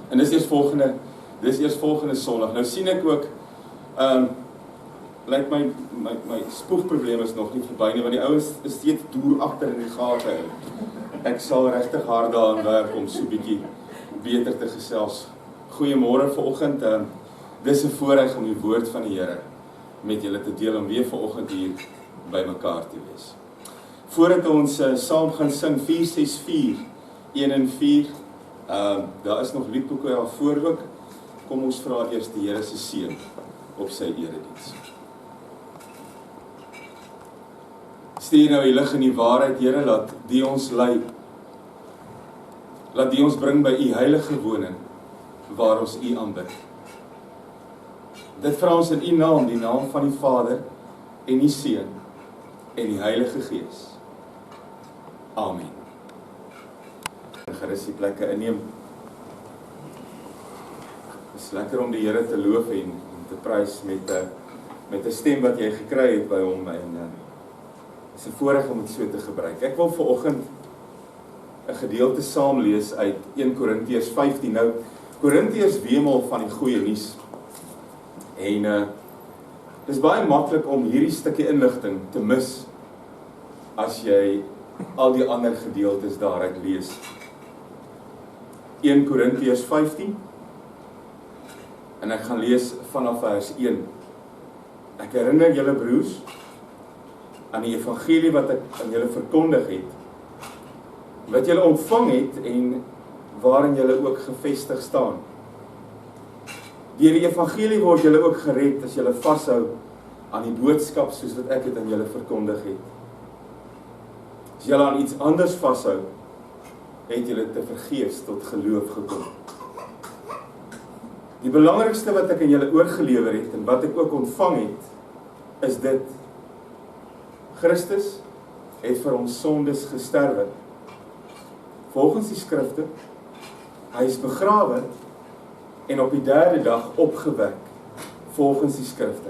En dis eers volgende Sondag. Nou sien ek ook, lyk my spoegprobleem is nog nie verby nie, want die ouens is steeds deur agter in die gate. Ek sal regtig hard daaraan werk om so bietjie beter te gesels. Goeiemôre vanoggend. Dis 'n voorreg om die woord van die Here met julle te deel, om weer vanoggend hier by mekaar te wees. Voordat ons saam gaan sing 464, 1 en 4, daar is nog liedboeke daarvoor ook. Kom ons vra eers die Here se seën op sy erediens. Stuur nou die lig in die waarheid, Here, laat die ons lei. Laat die ons bring by u heilige woning, waar ons u aanbid. Dit vra ons in u naam, die naam van die Vader, en die Seun, en die Heilige Gees. Amen. Gerus die plekke inneem. Het is lekker om die Here te loof en te prys met 'n stem wat jy gekry het by hom, en het is 'n voorreg om dit so te gebruik. Ek wil vanoggend 'n gedeelte saam lees uit 1 Korintiërs 15. Nou, Korintiërs wemel van die goeie nuus. En dit is baie maklik om hierdie stukkie inligting te mis as jy al die ander gedeeltes daaruit lees. 1 Korintiërs 15, en ek gaan lees vanaf vers 1. Ek herinner julle broers aan die evangelie wat ek aan julle verkondig het, wat julle ontvang het en waarin julle ook gevestig staan. Deur die evangelie word julle ook gered as julle vashou aan die boodskap soos wat ek het aan julle verkondig het. As julle aan iets anders vashou, het julle te vergeefs tot geloof gekom. Die belangrikste wat ek aan julle oorgelewer het en wat ek ook ontvang het, is dit: Christus het vir ons sondes gesterwe. Volgens die skrifte, hy is begrawe en op die 3de dag opgewek, volgens die skrifte.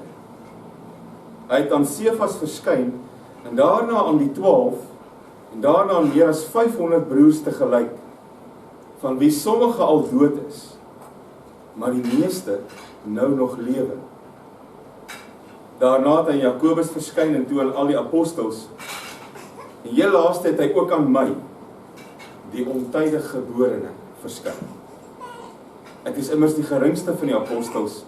Hy het aan Sefas verskyn, en daarna aan die 12, en daarna aan meer as 500 broers tegelyk, van wie sommige al dood is, maar die meeste nou nog lewe. Daarna het hy Jakobus verskyn en toe aan al die apostels, en heel laaste het hy ook aan my, die ontydig geborene, verskyn. Ek is immers die geringste van die apostels,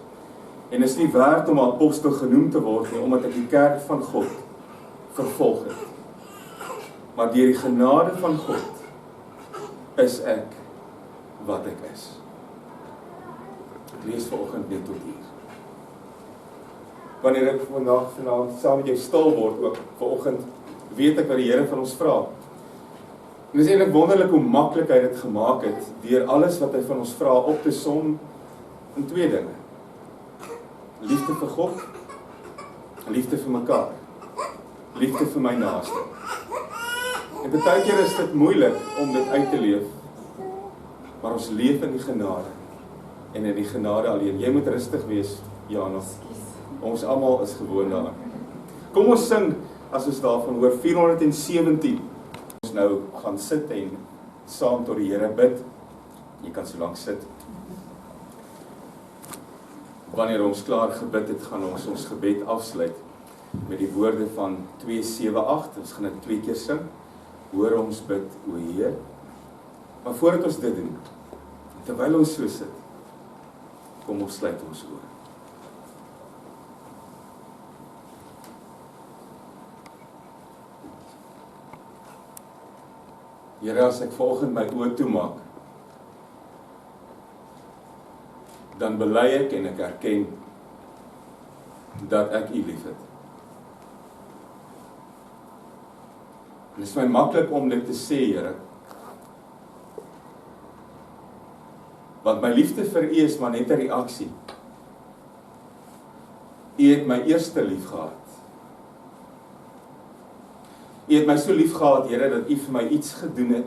en is nie werd om 'n apostel genoem te word nie, omdat ek die kerk van God vervolg het. Maar deur die genade van God is ek wat ek is. Ek lees vanoggend net tot hier. Wanneer ek vanaand saam met jou stil word, ook vanoggend, weet ek wat die Here van ons vra. En dit is eintlik wonderlik hoe maklik hy dit gemaak het, deur alles wat hy van ons vra op te som in 2 dinge. Liefde vir God, liefde vir mekaar, liefde vir my naaste. En baie keer is dit moeilik om dit uit te leef, maar ons leef in die genade, en in die genade alleen. Jy moet rustig wees, Jana. Ons almal is gewoon daar. Kom ons sing, as ons daarvan hoor, 417. Ons nou gaan sit en saam tot die Here bid. Jy kan so lank sit. Wanneer ons klaar gebid het, gaan ons ons gebed afsluit met die woorde van 278. Ons gaan dit 2 keer sing. Hoor ons bid, o Heer. Maar voordat ons dit doen, terwyl ons so sit, kom ons sluit ons oë. Here, as ek vanoggend my oë toemaak, dan bely ek en ek erken dat ek U liefhet. En dit is my maklik om dit te sê, Here, want my liefde vir U is maar net 'n reaksie. U het my eerste lief gehad. U het my so lief gehad, Here, dat U vir my iets gedoen het,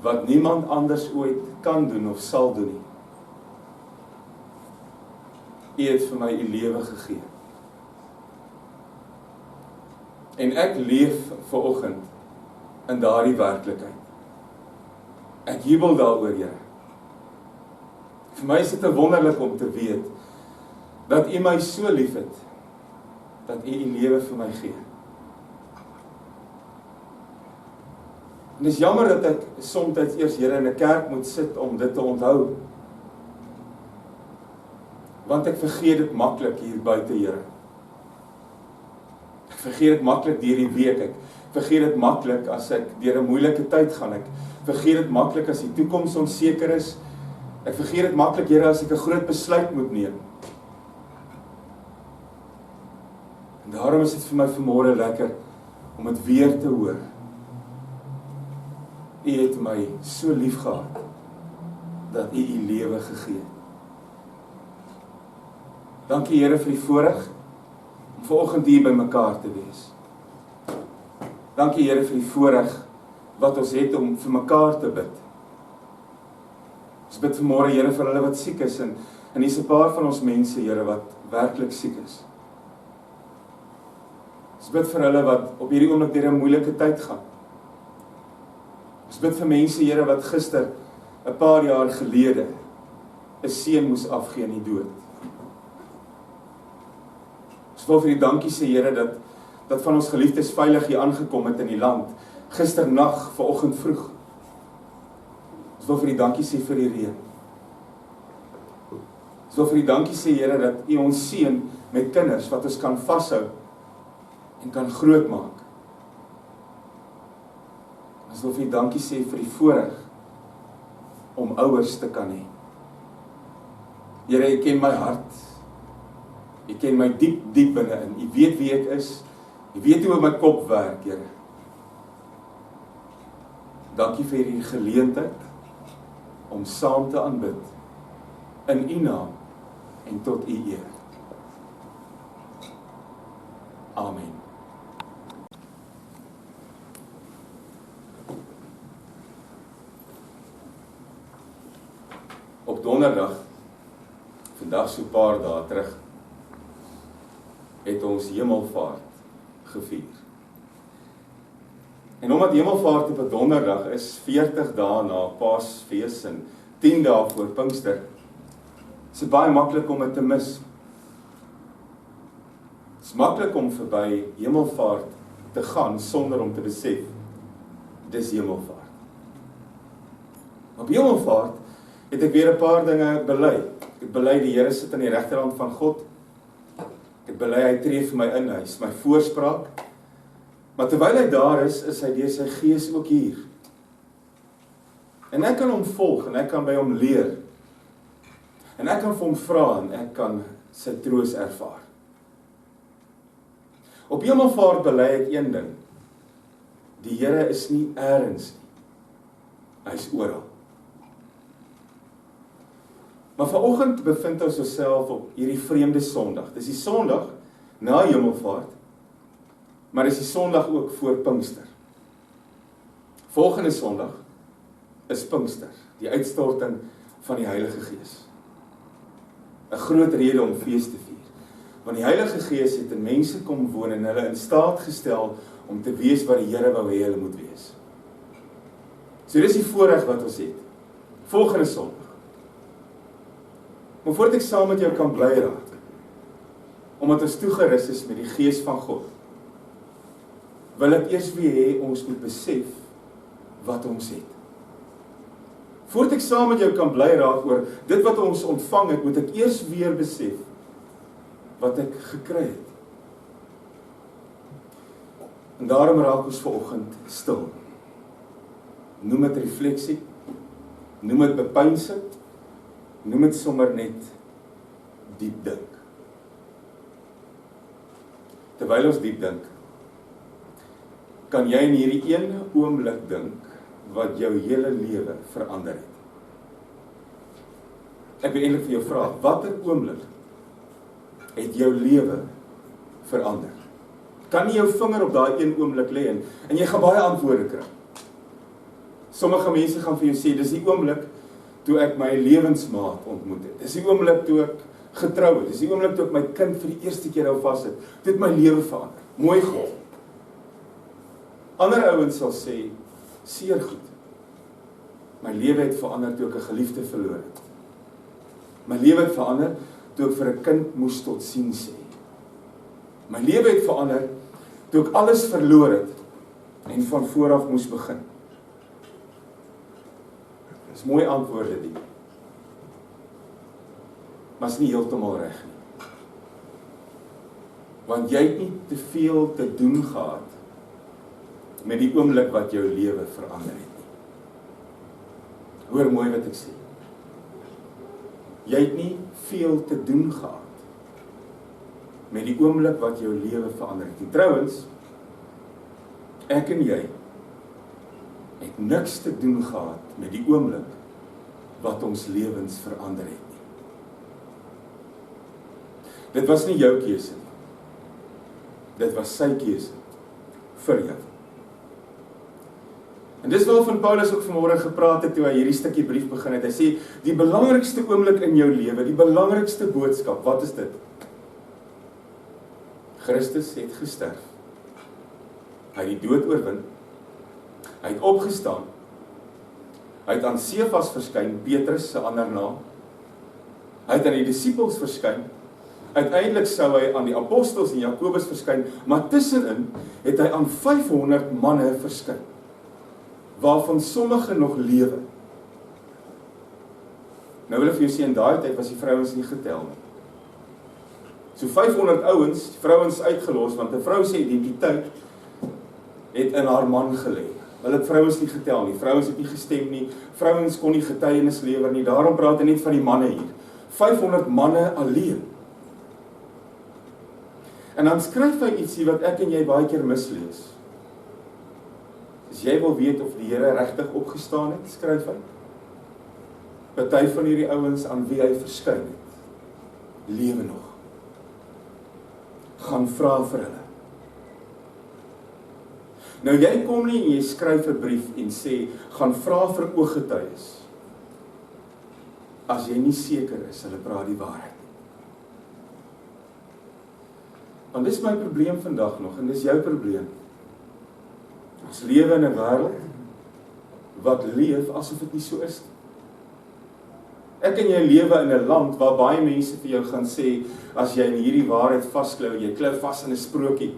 wat niemand anders ooit kan doen of sal doen nie. U het vir my U lewe gegee. En ek leef vanoggend in daardie werklikheid. Ek jubel daaroor, Here. Vir my is dit wonderlik om te weet, dat U my so lief het, dat U U lewe vir my gee. En dis jammer dat ek soms eers Here in 'n kerk moet sit om dit te onthou. Want ek vergeet dit maklik hier buite, Here. Ek vergeet dit maklik deur die week, ek vergeet dit maklik as ek deur 'n moeilike tyd gaan, ek vergeet dit maklik as die toekoms onseker is, ek vergeet dit maklik, Here, as ek 'n groot besluit moet neem. En daarom is dit vir my vanmôre lekker om dit weer te hoor. U het my so lief gehad, dat U U lewe gegee het. Dankie, Here, vir die voorreg om vanoggend hier by mekaar te wees. Dankie, Here, vir die voorreg wat ons het om vir mekaar te bid. Ons bid vanmôre, Here, vir hulle wat siek is, en hier's 'n paar van ons mense, Here, wat werklik siek is. Ons bid vir hulle wat op hierdie oomblik deur 'n moeilike tyd gaan. Ons bid vir mense, Here, wat gister, 'n paar jaar gelede, 'n seun moes afgee in die dood. Ons wil vir U dankie sê, Here, dat van ons geliefdes veilig hier aangekom het in die land, gisternag, vanoggend vroeg. Ons wil vir U dankie sê vir die reën. Ons wil vir U dankie sê, Here, dat U ons seën met kinders wat ons kan vashou en kan grootmaak. Ons wil vir U dankie sê vir die voorreg om ouers te kan hê. Here, U ken my hart. U ken my diep, diep binne-in. U weet wie ek is. U weet hoe my kop werk, Here. Dankie vir die geleentheid om saam te aanbid in U naam en tot U eer. Amen. Op Donderdag, vandag so 'n paar dae terug, het ons Hemelvaart gevier. En omdat Hemelvaart op 'n Donderdag is, 40 dae na Paasfees en 10 dae voor Pinkster, is dit baie maklik om dit te mis. Dit is maklik om verby Hemelvaart te gaan sonder om te besef, dis Hemelvaart. Op Hemelvaart het ek weer 'n paar dinge bely. Ek bely die Here sit aan die regterhand van God. Ek bely hy tree vir my in, hy is my voorspraak. Maar terwyl hy daar is hy deur sy Gees ook hier. En ek kan hom volg, en ek kan by hom leer. En ek kan vir hom vra, en ek kan sy troos ervaar. Op Hemelvaart bely ek een ding. Die Here is nie êrens nie. Hy is oral. Maar vanoggend bevind ons osself op hierdie vreemde Sondag. Dis die Sondag na Hemelvaart, maar dis die Sondag ook voor Pinkster. Volgende Sondag is Pinkster, die uitstorting van die Heilige Gees. 'n Groot rede om fees te vier. Want die Heilige Gees het in mense kom woon en hulle in staat gestel om te wees wat die Here wou hê hulle moet wees. So dis die voorreg wat ons het. Volgende Sondag. Maar voordat ek saam met jou kan bly raak, omdat ons toegerus is met die Gees van God, wil ek eers weer hê ons moet besef wat ons het. Voordat ek saam met jou kan bly raak oor dit wat ons ontvang het, moet ek eers weer besef wat ek gekry het. En daarom raak ons vanoggend stil. Noem dit refleksie, noem dit bepeinsing, noem dit sommer net diep dink. Terwyl ons diep dink, kan jy in hierdie een oomblik dink wat jou hele lewe verander het. Ek wil eintlik vir jou vra, watter oomblik het jou lewe verander? Kan jy jou vinger op daai een oomblik lê en jy gaan baie antwoorde kry. Sommige mense gaan vir jou sê, dis die oomblik toe ek my lewensmaat ontmoet het. Dis die oomblik toe ek getrou het. Dis die oomblik toe ek my kind vir die eerste keer hou vas het. Dit het my lewe verander. Mooi goed. Ander ouens sal sê, seer goed. My lewe het verander toe ek 'n geliefde verloor het. My lewe het verander toe ek vir 'n kind moes tot sien sê. My lewe het verander toe ek alles verloor het en van voor af moes begin. Dis mooi antwoorde die. Maar is nie heeltemal reg nie. Want jy het nie te veel te doen gehad met die oomblik wat jou lewe verander het nie. Hoor mooi wat ek sê. Jy het nie veel te doen gehad met die oomblik wat jou lewe verander het. En trouwens, ek en jy het niks te doen gehad met die oomblik wat ons lewens verander het nie. Dit was nie jou keuse nie. Dit was sy keuse vir jou. En dis waarvan Paulus ook vanmôre gepraat het toe hy hierdie stukkie brief begin het. Hy sê, die belangrikste oomblik in jou lewe, die belangrikste boodskap, wat is dit? Christus het gesterf. Hy het die dood oorwin. Hy het opgestaan. Hy het aan Sefas verskyn, Petrus se ander naam. Hy het aan die disippels verskyn. Uiteindelik sou hy aan die apostels en Jakobus verskyn, maar tussenin het hy aan 500 manne verskyn, waarvan sommige nog lewe. Nou wil ek vir jou sê, in daai tyd was die vrouens nie getel nie. So 500 ouens, die vrouens uitgelos, want 'n vrou se identiteit het in haar man gelê. Hulle het vrouens nie getel nie, vrouens het nie gestem nie, vrouens kon nie getuienis lewer nie, daarom praat hy net van die manne hier. 500 manne alleen. En dan skryf hy ietsie wat ek en jy baie keer mislees. As jy wil weet of die Here regtig opgestaan het, skryf hy. Party van hierdie ouens aan wie hy verskyn het, lewe nog. Gaan vra vir hulle. Nou jy kom nie en jy skryf 'n brief en sê, gaan vra vir ooggetuies. As jy nie seker is, hulle praat die waarheid. Want dis my probleem vandag nog, en dis jou probleem. Ons lewe in 'n wêreld wat leef asof dit nie so is. Ek en jy lewe in 'n land waar baie mense vir jou gaan sê, as jy in hierdie waarheid vasklou, jy klou vas in 'n sprokie.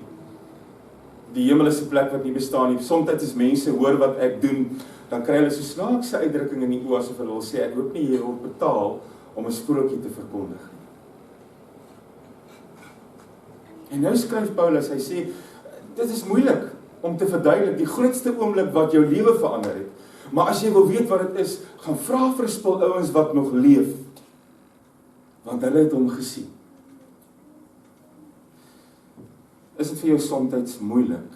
Die hemel is 'n plek wat nie bestaan nie. Soms as mense hoor wat ek doen, dan kry hulle so snaakse uitdrukking in die oë asof hulle wil sê, ek hoop nie jy word betaal om 'n sprokie te verkondig. En nou skryf Paulus, hy sê, dit is moeilik om te verduidelik, die grootste oomblik wat jou lewe verander het. Maar as jy wil weet wat dit is, gaan vra vir 'n spul ouens wat nog leef. Want hulle het hom gesien. Is dit vir jou soms moeilik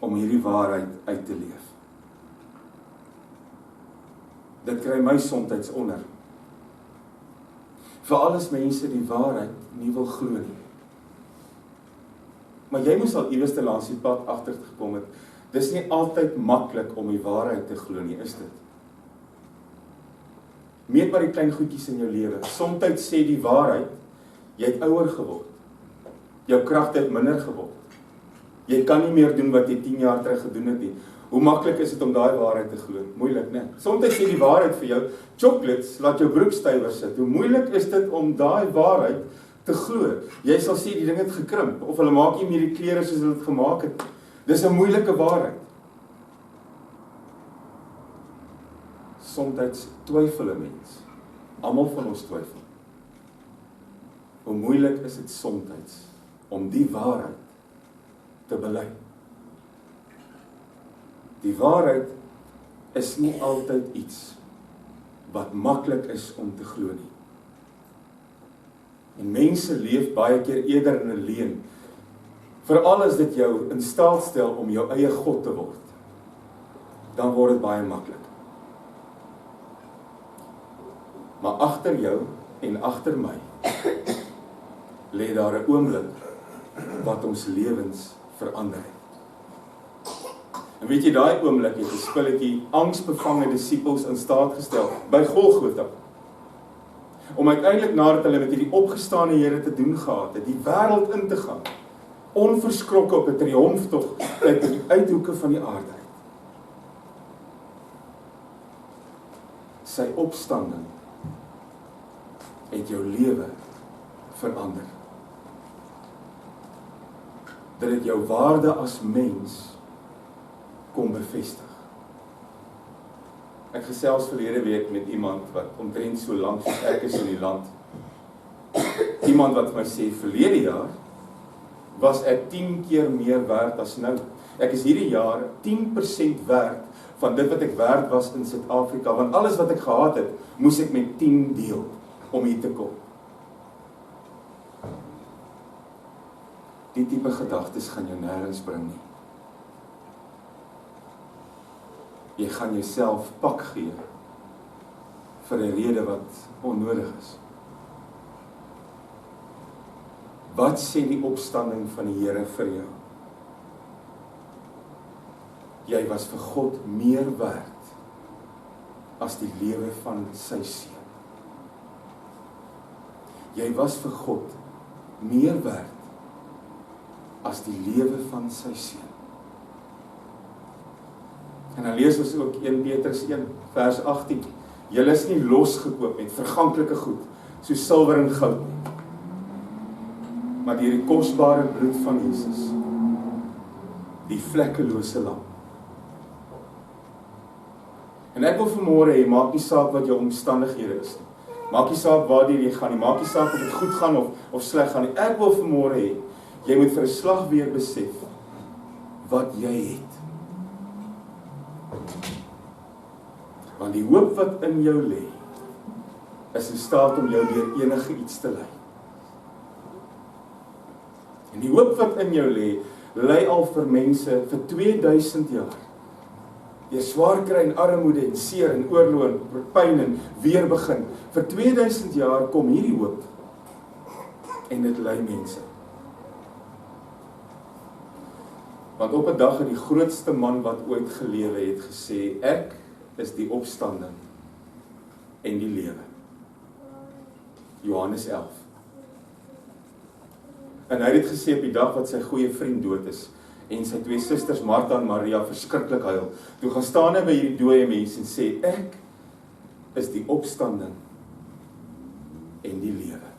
om hierdie waarheid uit te leef? Dit kry my soms onder. Veral as mense die waarheid nie wil glo nie. Maar jy moes al iewers te langs die pad agter gekom het. Dis nie altyd maklik om die waarheid te glo nie, is dit? Meet maar die klein goedjies in jou lewe. Soms sê die waarheid, jy het ouer geword. Jou kragte het minder geword. Jy kan nie meer doen wat jy 10 jaar terug gedoen het nie. Hoe maklik is dit om daai waarheid te glo? Moeilik, né? Soms sê die waarheid vir jou, chocolates laat jou broek stywer sit. Hoe moeilik is dit om daai waarheid te glo? Jy sal sê die ding het gekrimp, of hulle maak nie meer die klere soos hulle dit gemaak het. Dis 'n moeilike waarheid. Soms twyfel 'n mens. Almal van ons twyfel. Hoe moeilik is dit soms om die waarheid te bely? Die waarheid is nie altyd iets wat maklik is om te glo nie. En mense leef baie keer eerder in 'n leuen. Veral as dit jou in staat stel om jou eie God te word, dan word dit baie maklik. Maar agter jou en agter my lê daar 'n oomblik wat ons lewens verander het. En weet jy, daai oomblik het 'n spilletjie angsbevange disippels in staat gestel by Golgotha. Om uiteindelik nadat hulle met hierdie opgestane Here te doen gehad het, die wêreld in te gaan, onverskrokke op 'n triomftog uit die uithoeke van die aarde. Sy opstanding het jou lewe verander. Dat het jou waarde as mens kom bevestig. Ek gesels verlede week met iemand wat omtrent so lank soos ek is in die land. Iemand wat my sê, verlede jaar was ek 10 keer meer werd as nou. Ek is hierdie jaar 10% werd van dit wat ek werd was in Suid-Afrika, want alles wat ek gehad het, moes ek met 10 deel om hier te kom. Die tipe gedagtes gaan jou nêrens bring nie. Jy gaan jouself pak gee vir 'n rede wat onnodig is. Wat sê die opstanding van die Here vir jou? Jy was vir God meer werd as die lewe van sy seun. Jy was vir God meer werd as die lewe van sy seun. En dan lees ons ook 1 Petrus 1 vers 18. Julle is nie losgekoop met verganklike goed, soos silwer en goud nie, maar deur die kosbare bloed van Jesus, die vlekkelose lam. En ek wil vanmôre hê, maak nie saak wat jou omstandighede is nie. Maak nie saak waardeur jy gaan nie, maak nie saak of dit goed gaan of sleg gaan nie. Ek wil vanmôre hê, jy moet vir 'n slag weer besef wat jy het. Want die hoop wat in jou lê, is in staat om jou deur enige iets te lei. En die hoop wat in jou lê al vir mense vir 2000 jaar. Deur swaar kry en armoede en seer en oorlog en pyn en weer begin. Vir 2000 jaar kom hierdie hoop en dit lei mense. Want op 'n dag het die grootste man wat ooit gelewe het gesê, ek is die opstanding en die lewe. Johannes 11. En hy het dit gesê op die dag wat sy goeie vriend dood is, en sy 2 susters, Martha en Maria, verskriklik huil. Toe gaan staan hy by hierdie dooie mens en sê, ek is die opstanding en die lewe.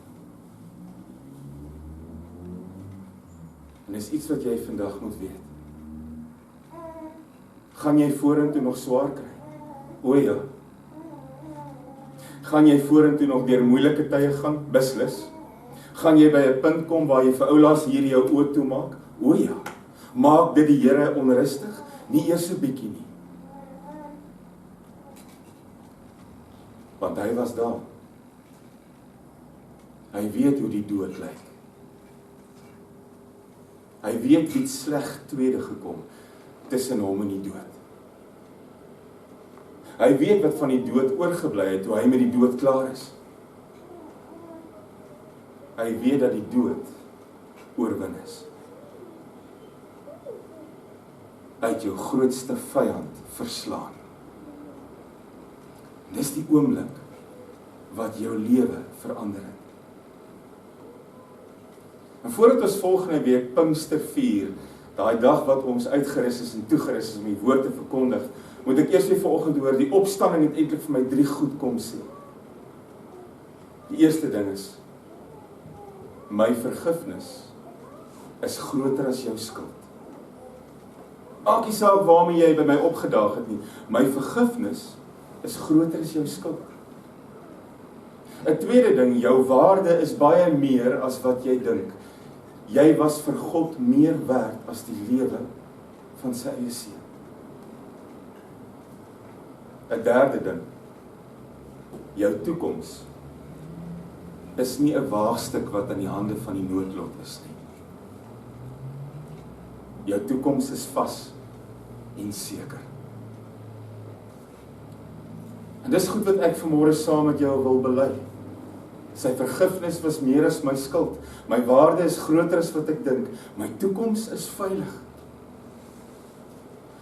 En dis iets wat jy vandag moet weet. Gaan jy vorentoe nog swaar kry? O ja. Gaan jy vorentoe nog deur moeilike tye gaan? Beslis. Gaan jy by 'n punt kom waar jy vir oulaas hier jou oë toemaak? O ja. Maak dit die Here onrustig? Nie eers 'n bietjie nie. Want hy was daar. Hy weet hoe die dood lyk. Hy weet wie sleg tweede gekom tussen hom en die dood. Hy weet wat van die dood oorgebly het toe hy met die dood klaar is. Hy weet dat die dood oorwin is. Hy het jou grootste vyand verslaan. Dis die oomblik wat jou lewe verander het. En voordat ons volgende week Pinkster vier, daai dag wat ons uitgerus is en toegerus is om die woord te verkondig, moet ek eers weer vanoggend hoor, die opstanding het eintlik vir my 3 goed kom sê. Die eerste ding is, my vergifnis is groter as jou skuld. Maak nie saak waarmee jy by my opgedaag het nie, my vergifnis is groter as jou skuld. 'n tweede ding, jou waarde is baie meer as wat jy dink. Jy was vir God meer werd as die lewe van sy eie seun. 'n derde ding, jou toekoms is nie 'n waagstuk wat in die hande van die noodlot is nie. Jou toekoms is vas en seker. En dis goed wat ek vanmôre saam met jou wil bely. Sy vergifnis was meer as my skuld. My waarde is groter as wat ek dink. My toekoms is veilig.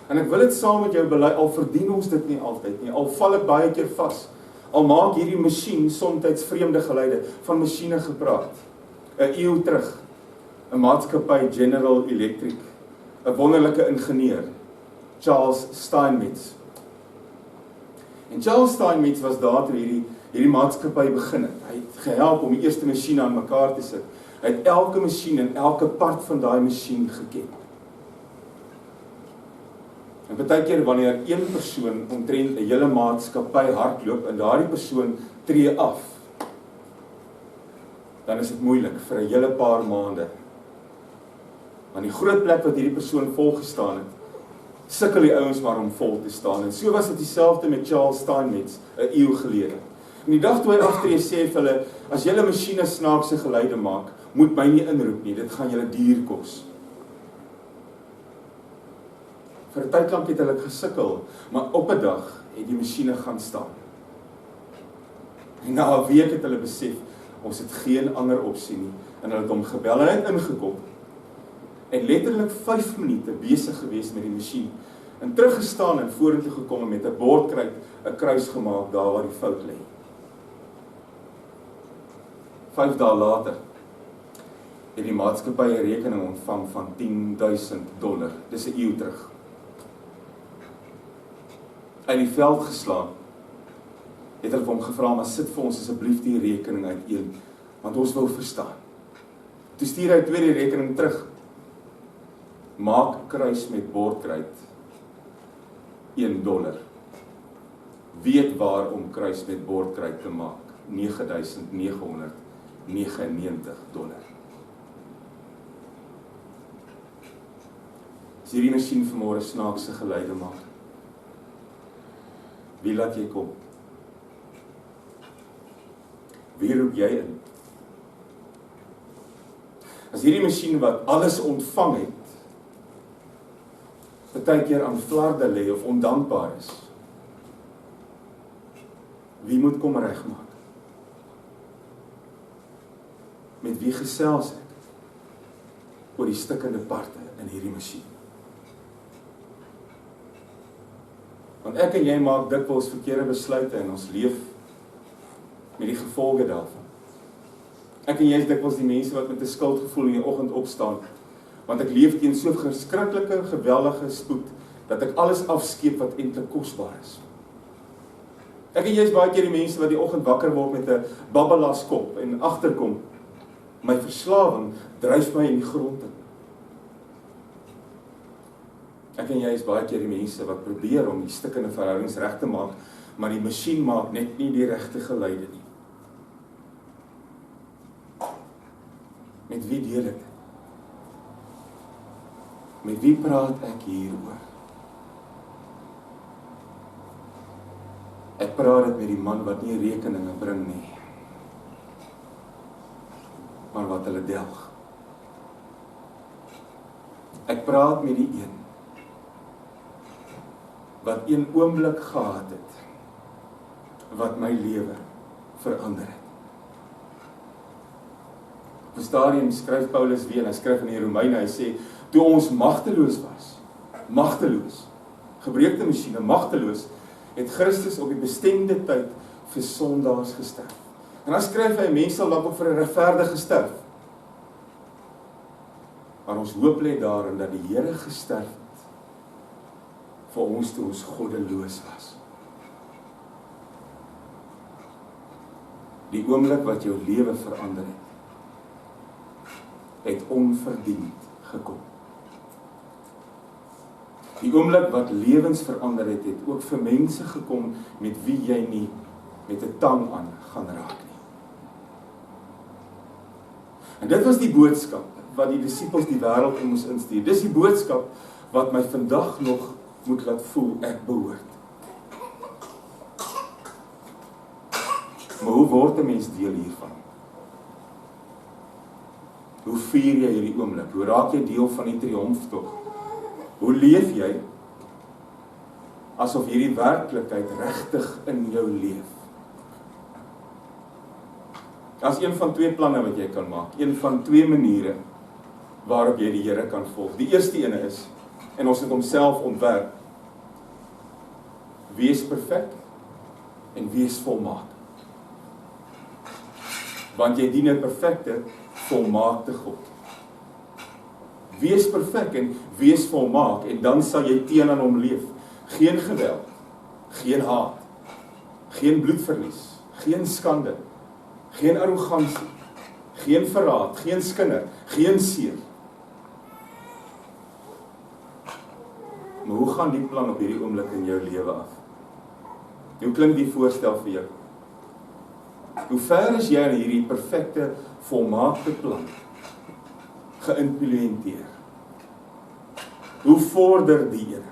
En ek wil dit saam met jou bely, al verdien ons dit nie altyd nie. Al val ek baie keer vas. Al maak hierdie masjien soms vreemde geluide, van masjiene gepraat. 'n eeu terug, 'n maatskappy General Electric, 'n wonderlike ingenieur, Charles Steinmetz. En Charles Steinmetz was daar toe hierdie maatskappy begin het. Hy het gehelp om die eerste masjiene aan mekaar te sit. Hy het elke masjien en elke part van daai masjien geken. En baie keer wanneer een persoon omtrent 'n hele maatskappy hardloop en daardie persoon tree af, dan is dit moeilik vir 'n hele paar maande. Want die groot plek wat hierdie persoon volgestaan het, sukkel die ouens maar om vol te staan. En so was dit dieselfde met Charles Steinmetz 'n eeu gelede. En die dag toe hy aftree, sê hy vir hulle, as julle masjiene snaakse geluide maak, moet my nie inroep nie, dit gaan julle duur kos. Vir 'n tyd lank het hulle gesukkel, maar op 'n dag het die masjiene gaan staan. En na 'n week het hulle besef, ons het geen ander opsie nie, en hulle het hom gebel en ingekom, en letterlik 5 minute besig gewees met die masjien, en teruggestaan en vorentoe gekom en met 'n bordkruis 'n kruis gemaak daar waar die fout lê. 5 dae later het die maatskappy 'n rekening ontvang van $10,000. Dis 'n eeu terug. Uit die veld geslaan, het hulle hom gevra, maar sit vir ons asseblief die rekening uiteen, want ons wil verstaan. Toe stuur hy tweede rekening terug. Maak kruis met bordkruit, $1. Weet waar om kruis met bordkruit te maak, $9,999. As hierdie masjien vanmôre snaakse geluide maak, wie laat jy kom? Wie roep jy in? As hierdie masjien wat alles ontvang het, baie keer aan flarde lê of ondankbaar is, wie moet kom regmaak? Met wie gesels ek oor die stikkende parte in hierdie masjien? Want ek en jy maak dikwels verkeerde besluite en ons leef met die gevolge daarvan. Ek en jy is dikwels die mense wat met 'n skuldgevoel in die oggend opstaan, want ek leef teen so verskriklike, geweldige spoed, dat ek alles afskeep wat eintlik kosbaar is. Ek en jy is baie keer die mense wat die oggend wakker word met 'n babbelas kop en agterkom, my verslawing dryf my in die grond in. Ek en jy is baie keer die mense wat probeer om die stikkende verhoudings reg te maak, maar die masjien maak net nie die regte geluide nie. Met wie deel ek dit? Met wie praat ek hieroor? Ek praat dit met die man wat nie rekeninge bring nie, maar wat hulle delg. Ek praat met die een wat een oomblik gehad het, wat my lewe verander het. Op 'n stadium skryf Paulus weer, hy skryf in die Romeine, hy sê, toe ons magteloos was, gebreekte masjiene, magteloos, het Christus op die bestemde tyd vir sondaars gesterf. En dan skryf hy, mense sal dalk ook vir 'n regverdige sterf. Maar ons hoop lê daarin dat die Here gesterf het vir ons toe ons goddeloos was. Die oomblik wat jou lewe verander het onverdiend gekom. Die oomblik wat lewens verander het, het ook vir mense gekom met wie jy nie met 'n tang aan gaan raak nie. En dit was die boodskap wat die disippels die wêreld in moes instuur. Dis die boodskap wat my vandag nog moet laat voel ek behoort. Maar hoe word 'n mens deel hiervan? Hoe vier jy hierdie oomblik? Hoe raak jy deel van die triomftog? Hoe leef jy asof hierdie werklikheid regtig in jou leef? As een van 2 planne wat jy kan maak, een van 2 maniere waarop jy die Here kan volg. Die eerste ene is, en ons het homself ontwerp, wees perfek en wees volmaak. Want jy dien 'n perfekte, volmaakte God. Wees perfek en wees volmaak, en dan sal jy teen aan hom leef. Geen geweld, geen haat, geen bloedverlies, geen skande, geen arrogansie, geen verraad, geen skinder, geen seer. Maar hoe gaan die plan op hierdie oomblik in jou lewe af? Hoe klink die voorstel vir jou? Hoe ver is jy in hierdie perfekte, volmaakte plan geïmplementeer? Hoe vorder die Here?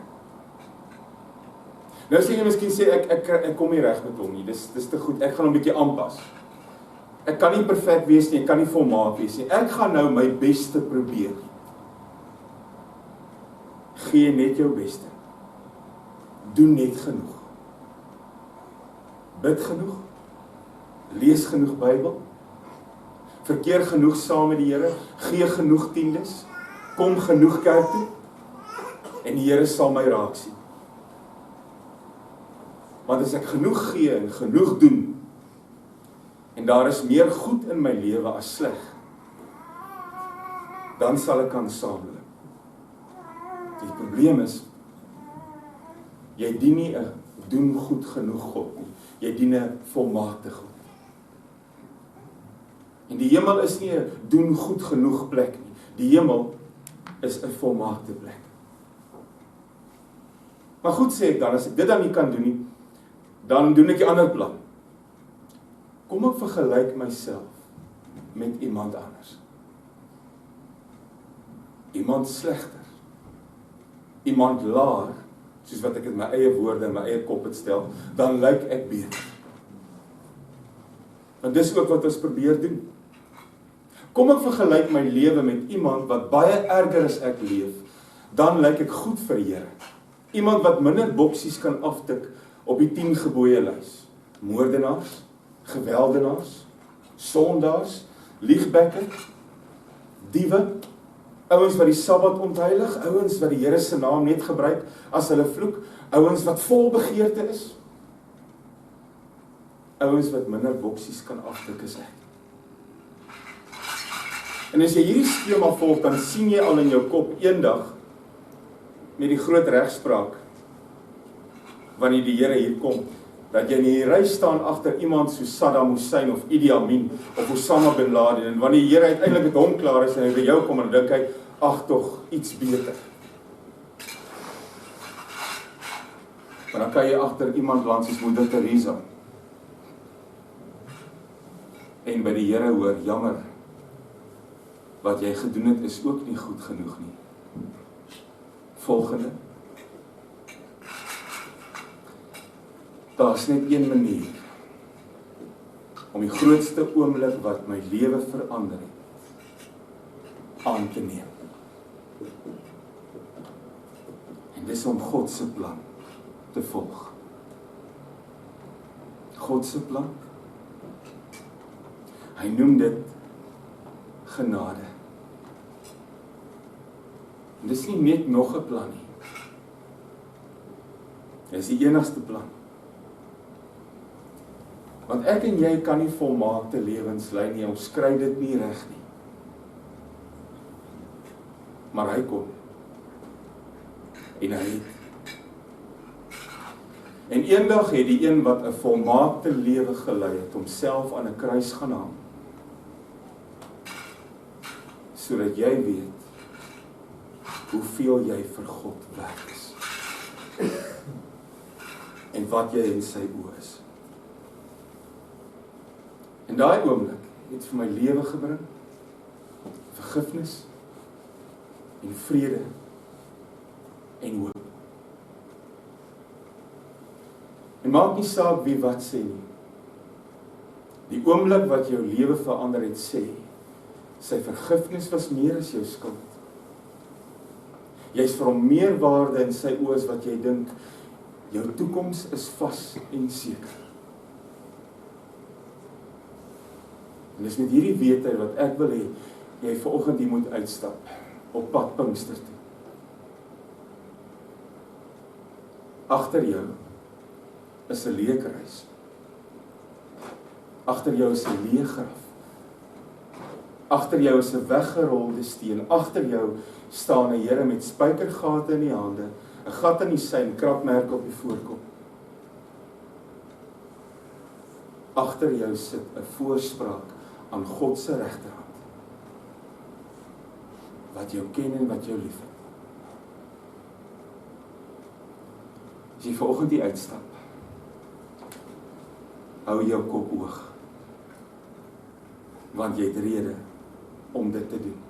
Nou sê jy miskien sê, ek kom nie reg met hom nie, dis te goed, ek gaan hom 'n bietjie aanpas. Ek kan nie perfek wees nie, ek kan nie volmaak wees nie, ek gaan nou my beste probeer. Gee net jou beste. Doen net genoeg. Bid genoeg. Lees genoeg Bybel. Verkeer genoeg saam met die Here. Gee genoeg tiendes. Kom genoeg kerk toe. En die Here sal my raak sien. Want as ek genoeg gee en genoeg doen, en daar is meer goed in my lewe as sleg, dan sal ek kan saamloop. Die probleem is, jy dien nie 'n doen goed genoeg God nie, jy dien 'n volmaakte God. En die hemel is nie 'n doen goed genoeg plek nie, die hemel is 'n volmaakte plek. Maar goed sê ek dan, as ek dit dan nie kan doen nie, dan doen ek die ander plan. Kom ek vergelyk myself met iemand anders. Iemand slegter. Iemand laer, soos wat ek in my eie woorde in my eie kop het stel, dan lyk ek beter. Want dis ook wat ons probeer doen. Kom ek vergelyk my lewe met iemand wat baie erger as ek leef, dan lyk ek goed vir die Here. Iemand wat minder boksies kan aftik op die 10 gebooie lys. Moordenaars, geweldenaars, sondaars, liegbekke, diewe, ouens wat die Sabbat ontheilig, ouens wat die Here se naam net gebruik as hulle vloek, ouens wat vol begeerte is, ouens wat minder boksies kan aftik as ek. En as jy hierdie skema volg, dan sien jy al in jou kop eendag met die groot regspraak, wanneer die Here hier kom, dat jy in die ry staan agter iemand soos Saddam Hussein of Idi Amin of Osama bin Laden, en wanneer die Here uiteindelik met hom klaar is en hy by jou kom, en dink hy, ag tog, iets beter. Maar dan kan jy agter iemand land soos Moeder Teresa en by die Here hoor, jammer, wat jy gedoen het is ook nie goed genoeg nie. Volgende. Daar is net een manier om die grootste oomblik wat my lewe verander het, aan te neem. En dis om God se plan te volg. God se plan. Hy noem dit genade. En dis nie net nog 'n plan nie. Dit is die enigste plan. Want ek en jy kan nie volmaakte lewens lei nie, ons kry dit nie reg nie. Maar hy kom. En hy het. En eendag het die een wat 'n volmaakte lewe gelei het, homself aan 'n kruis gaan hang. Sodat jy weet hoeveel jy vir God werd is. En wat jy in sy oë is. En daai oomblik het vir my lewe gebring, vergifnis, en vrede, en hoop. En maak nie saak wie wat sê nie. Die oomblik wat jou lewe verander het sê, sy vergifnis was meer as jou skuld. Jy is vir hom meer waarde in sy oë as wat jy dink. Jou toekoms is vas en seker. En dis met hierdie wete wat ek wil hê, jy vanoggend hier moet uitstap, op pad Pinkster toe. Agter jou is 'n leë kruis. Agter jou is 'n leë graf. Agter jou is 'n weggerolde steen. Agter jou staan 'n Here met spykergate in die hande, 'n gat in die sy en krapmerke op die voorkop. agter jou sit 'n voorspraak aan God se regterhand, wat jou ken en wat jou liefhet. As jy vanoggend hier uitstap, hou jou kop hoog, want jy het rede om dit te doen.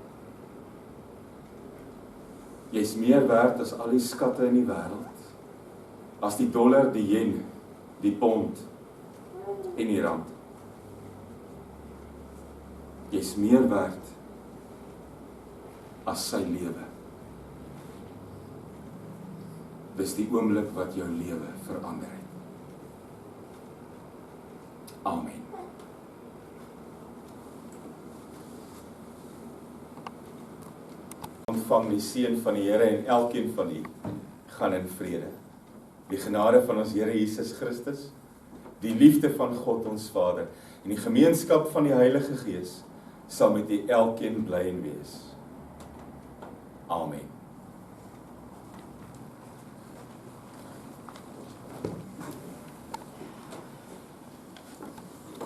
Jy's meer werd as al die skatte in die wêreld, as die dollar, die yen, die pond en die rand. Jy's meer werd as sy lewe. Dis die oomblik wat jou lewe verander het. Amen. Ontvang die seën van die Here en elkeen van u gaan in vrede. Die genade van ons Here Jesus Christus, die liefde van God ons Vader en die gemeenskap van die Heilige Gees sal met u elkeen bly en wees. Amen.